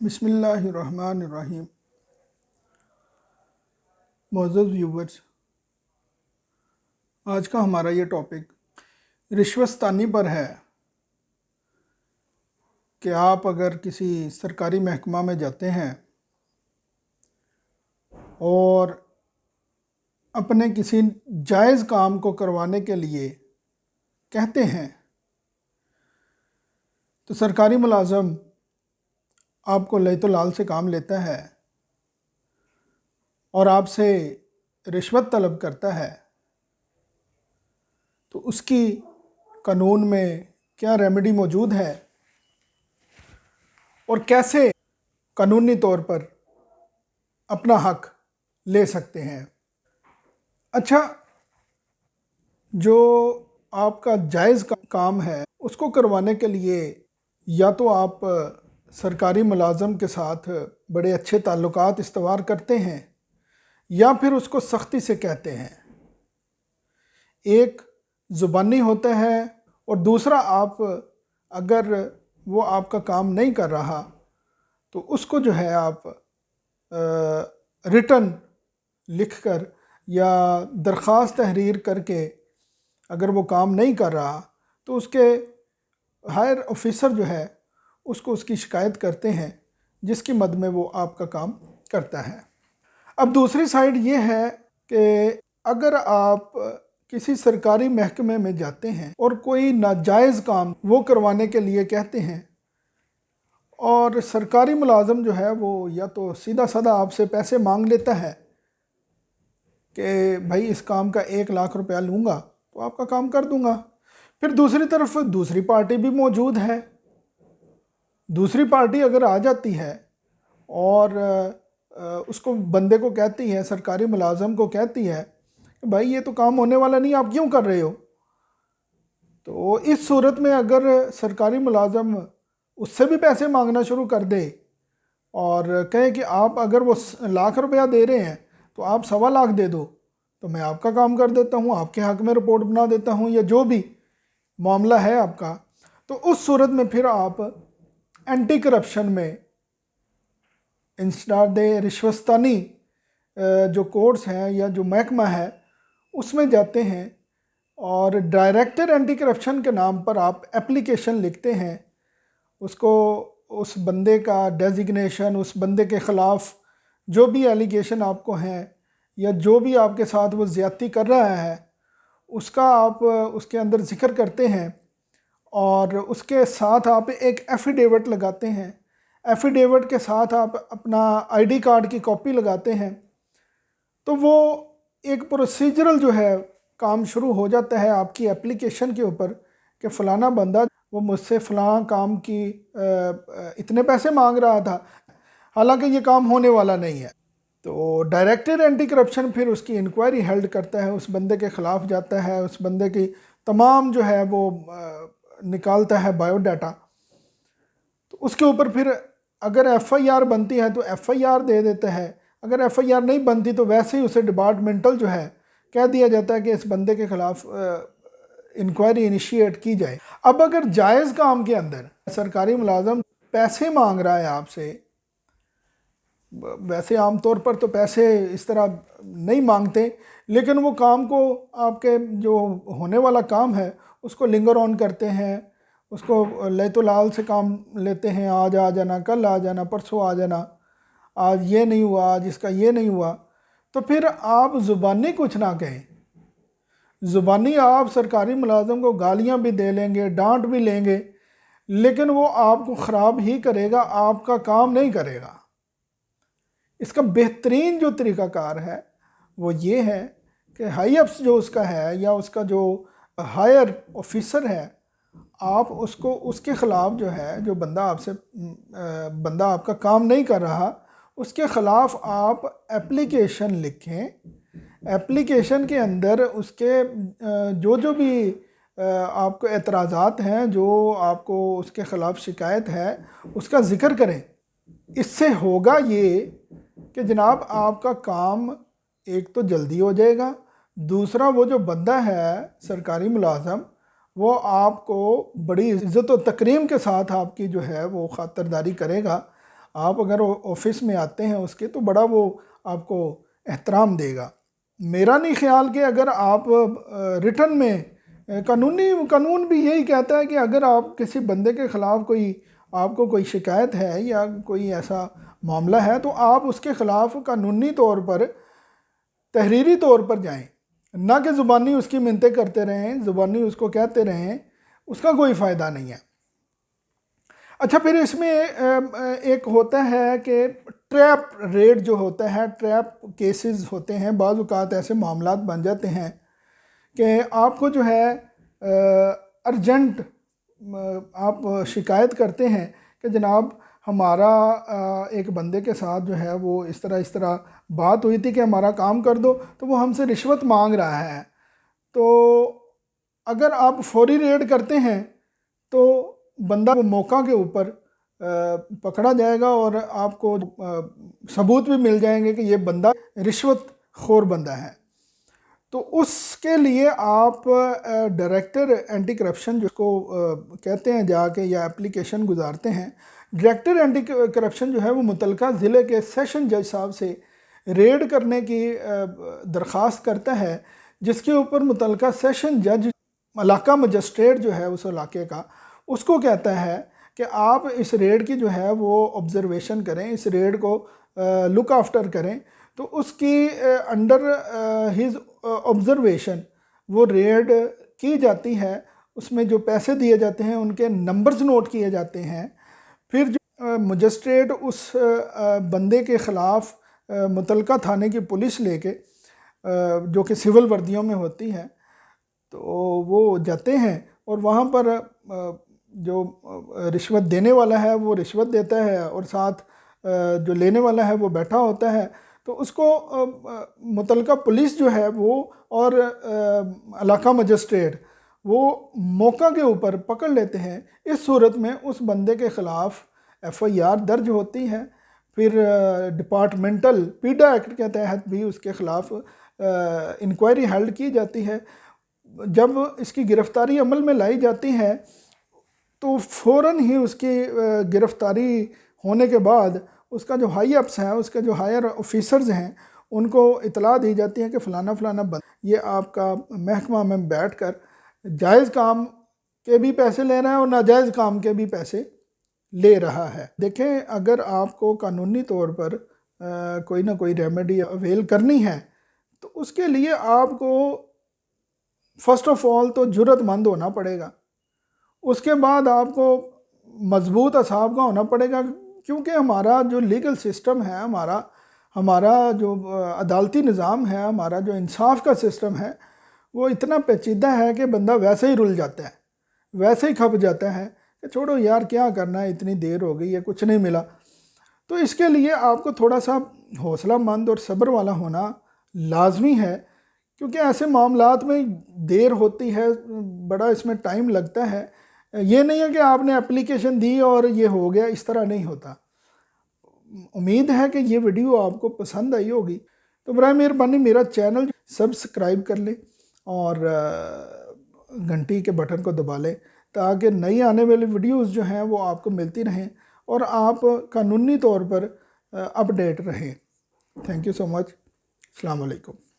بسم اللہ الرحمن الرحیم۔ معزز ویورز، آج کا ہمارا یہ ٹاپک رشوت ستانی پر ہے کہ آپ اگر کسی سرکاری محکمہ میں جاتے ہیں اور اپنے کسی جائز کام کو کروانے کے لیے کہتے ہیں تو سرکاری ملازم آپ کو لیت و لال سے کام لیتا ہے اور آپ سے رشوت طلب کرتا ہے تو اس کی قانون میں کیا ریمیڈی موجود ہے اور کیسے قانونی طور پر اپنا حق لے سکتے ہیں۔ اچھا، جو آپ کا جائز کام ہے اس کو کروانے کے لیے یا تو آپ سرکاری ملازم کے ساتھ بڑے اچھے تعلقات استوار کرتے ہیں یا پھر اس کو سختی سے کہتے ہیں۔ ایک زبانی ہوتا ہے اور دوسرا آپ اگر وہ آپ کا کام نہیں کر رہا تو اس کو جو ہے آپ ریٹن لکھ کر یا درخواست تحریر کر کے اگر وہ کام نہیں کر رہا تو اس کے ہائر آفیسر جو ہے اس کو اس کی شکایت کرتے ہیں، جس کی مد میں وہ آپ کا کام کرتا ہے۔ اب دوسری سائیڈ یہ ہے کہ اگر آپ کسی سرکاری محکمے میں جاتے ہیں اور کوئی ناجائز کام وہ کروانے کے لیے کہتے ہیں اور سرکاری ملازم جو ہے وہ یا تو سیدھا سادہ آپ سے پیسے مانگ لیتا ہے کہ بھائی اس کام کا 1 لاکھ روپیہ لوں گا تو آپ کا کام کر دوں گا، پھر دوسری طرف دوسری پارٹی بھی موجود ہے۔ دوسری پارٹی اگر آ جاتی ہے اور اس کو بندے کو کہتی ہے، سرکاری ملازم کو کہتی ہے کہ بھائی یہ تو کام ہونے والا نہیں، آپ کیوں کر رہے ہو؟ تو اس صورت میں اگر سرکاری ملازم اس سے بھی پیسے مانگنا شروع کر دے اور کہے کہ آپ اگر وہ 1 لاکھ روپیہ دے رہے ہیں تو آپ 1.25 لاکھ دے دو تو میں آپ کا کام کر دیتا ہوں، آپ کے حق میں رپورٹ بنا دیتا ہوں، یا جو بھی معاملہ ہے آپ کا، تو اس صورت میں پھر آپ اینٹی کرپشن میں انسداد رشوت ستانی جو کورٹس ہیں یا جو محکمہ ہے اس میں جاتے ہیں اور ڈائریکٹر اینٹی کرپشن کے نام پر آپ اپلیکیشن لکھتے ہیں، اس کو اس بندے کا ڈیزگنیشن، اس بندے کے خلاف جو بھی ایلیگیشن آپ کو ہیں یا جو بھی آپ کے ساتھ وہ زیادتی کر رہا ہے اس کا آپ اس کے اندر ذکر کرتے ہیں اور اس کے ساتھ آپ ایک ایفیڈیوٹ لگاتے ہیں۔ ایفیڈیوٹ کے ساتھ آپ اپنا آئی ڈی کارڈ کی کاپی لگاتے ہیں تو وہ ایک پروسیجرل جو ہے کام شروع ہو جاتا ہے آپ کی اپلیکیشن کے اوپر کہ فلانا بندہ وہ مجھ سے فلاں کام کی اتنے پیسے مانگ رہا تھا، حالانکہ یہ کام ہونے والا نہیں ہے۔ تو ڈائریکٹر اینٹی کرپشن پھر اس کی انکوائری ہیلڈ کرتا ہے، اس بندے کے خلاف جاتا ہے، اس بندے کی تمام جو ہے وہ نکالتا ہے بایو ڈاٹا، تو اس کے اوپر پھر اگر ایف آئی آر بنتی ہے تو ایف آئی آر دے دیتا ہے، اگر ایف آئی آر نہیں بنتی تو ویسے ہی اسے ڈپارٹمنٹل جو ہے کہہ دیا جاتا ہے کہ اس بندے کے خلاف انکوائری انیشیٹ کی جائے۔ اب اگر جائز کام کے اندر سرکاری ملازم پیسے مانگ رہا ہے آپ سے، ویسے عام طور پر تو پیسے اس طرح نہیں مانگتے، لیکن وہ کام کو آپ کے جو ہونے والا کام ہے اس کو لنگر آن کرتے ہیں، اس کو لیت و لال سے کام لیتے ہیں، آج آ جانا، کل آ جانا، پرسوں آ جانا، آج یہ نہیں ہوا، آج اس کا یہ نہیں ہوا، تو پھر آپ زبانی کچھ نہ کہیں، زبانی آپ سرکاری ملازم کو گالیاں بھی دے لیں گے، ڈانٹ بھی لیں گے، لیکن وہ آپ کو خراب ہی کرے گا، آپ کا کام نہیں کرے گا۔ اس کا بہترین جو طریقہ کار ہے وہ یہ ہے کہ ہائی اپس جو اس کا ہے یا اس کا جو ہائر آفیسر ہے، آپ اس کو اس کے خلاف جو ہے جو بندہ آپ کا کام نہیں کر رہا اس کے خلاف آپ اپلیکیشن لکھیں، اپلیکیشن کے اندر اس کے جو بھی آپ کو اعتراضات ہیں، جو آپ کو اس کے خلاف شکایت ہے اس کا ذکر کریں۔ اس سے ہوگا یہ کہ جناب آپ کا کام ایک تو جلدی ہو جائے گا، دوسرا وہ جو بندہ ہے سرکاری ملازم وہ آپ کو بڑی عزت و تکریم کے ساتھ آپ کی جو ہے وہ خاطرداری کرے گا، آپ اگر آفس میں آتے ہیں اس کے تو بڑا وہ آپ کو احترام دے گا۔ میرا نہیں خیال کہ اگر آپ ریٹن میں قانون بھی یہی کہتا ہے کہ اگر آپ کسی بندے کے خلاف آپ کو کوئی شکایت ہے یا کوئی ایسا معاملہ ہے تو آپ اس کے خلاف قانونی طور پر تحریری طور پر جائیں، نہ کہ زبانی اس کی منتیں کرتے رہیں، زبانی اس کو کہتے رہیں، اس کا کوئی فائدہ نہیں ہے۔ اچھا، پھر اس میں ایک ہوتا ہے کہ ٹریپ ریڈ جو ہوتا ہے، ٹریپ کیسز ہوتے ہیں، بعض اوقات ایسے معاملات بن جاتے ہیں کہ آپ کو جو ہے ارجنٹ آپ شکایت کرتے ہیں کہ جناب ہمارا ایک بندے کے ساتھ جو ہے وہ اس طرح بات ہوئی تھی کہ ہمارا کام کر دو، تو وہ ہم سے رشوت مانگ رہا ہے۔ تو اگر آپ فوری ریڈ کرتے ہیں تو بندہ وہ موقع کے اوپر پکڑا جائے گا اور آپ کو ثبوت بھی مل جائیں گے کہ یہ بندہ رشوت خور بندہ ہے۔ تو اس کے لیے آپ ڈائریکٹر اینٹی کرپشن جس کو کہتے ہیں جا کے یا اپلیکیشن گزارتے ہیں، ڈائریکٹر اینٹی کرپشن جو ہے وہ متعلقہ ضلع کے سیشن جج صاحب سے ریڈ کرنے کی درخواست کرتا ہے، جس کے اوپر متعلقہ سیشن جج علاقہ مجسٹریٹ جو ہے اس علاقے کا اس کو کہتا ہے کہ آپ اس ریڈ کی جو ہے وہ آبزرویشن کریں، اس ریڈ کو لک آفٹر کریں۔ تو اس کی انڈر ہز آبزرویشن وہ ریڈ کی جاتی ہے، اس میں جو پیسے دیے جاتے ہیں ان کے نمبرز نوٹ کیے جاتے ہیں۔ پھر جو مجسٹریٹ اس بندے کے خلاف متعلقہ تھانے کی پولیس لے کے جو کہ سول وردیوں میں ہوتی ہے تو وہ جاتے ہیں اور وہاں پر جو رشوت دینے والا ہے وہ رشوت دیتا ہے اور ساتھ جو لینے والا ہے وہ بیٹھا ہوتا ہے، تو اس کو متعلقہ پولیس جو ہے وہ اور علاقہ مجسٹریٹ وہ موقع کے اوپر پکڑ لیتے ہیں۔ اس صورت میں اس بندے کے خلاف FIR درج ہوتی ہے، پھر ڈپارٹمنٹل پیڈا ایکٹ کے تحت بھی اس کے خلاف انکوائری ہیلڈ کی جاتی ہے۔ جب اس کی گرفتاری عمل میں لائی جاتی ہے تو فوراً ہی اس کی گرفتاری ہونے کے بعد اس کا جو ہائی اپس ہیں، اس کے جو ہائر آفیسرز ہیں، ان کو اطلاع دی جاتی ہے کہ فلانا فلانا یہ آپ کا محکمہ میں بیٹھ کر جائز کام کے بھی پیسے لے رہا ہے اور ناجائز کام کے بھی پیسے لے رہا ہے۔ دیکھیں، اگر آپ کو قانونی طور پر کوئی نہ کوئی ریمیڈی اویل کرنی ہے تو اس کے لیے آپ کو فرسٹ آف آل تو جرأت مند ہونا پڑے گا، اس کے بعد آپ کو مضبوط اعصاب کا ہونا پڑے گا، کیونکہ ہمارا جو لیگل سسٹم ہے، ہمارا جو عدالتی نظام ہے، ہمارا جو انصاف کا سسٹم ہے وہ اتنا پیچیدہ ہے کہ بندہ ویسے ہی رل جاتا ہے، ویسے ہی کھپ جاتا ہے کہ چھوڑو یار کیا کرنا ہے، اتنی دیر ہو گئی ہے کچھ نہیں ملا۔ تو اس کے لیے آپ کو تھوڑا سا حوصلہ مند اور صبر والا ہونا لازمی ہے، کیونکہ ایسے معاملات میں دیر ہوتی ہے، بڑا اس میں ٹائم لگتا ہے۔ یہ نہیں ہے کہ آپ نے اپلیکیشن دی اور یہ ہو گیا، اس طرح نہیں ہوتا۔ امید ہے کہ یہ ویڈیو آپ کو پسند آئی ہوگی، تو برائے مہربانی میرا چینل سبسکرائب کر لیں اور گھنٹی کے بٹن کو دبا لیں تاکہ نئی آنے والی ویڈیوز جو ہیں وہ آپ کو ملتی رہیں اور آپ قانونی طور پر اپڈیٹ رہیں۔ تھینک یو سو مچ۔ السلام علیکم۔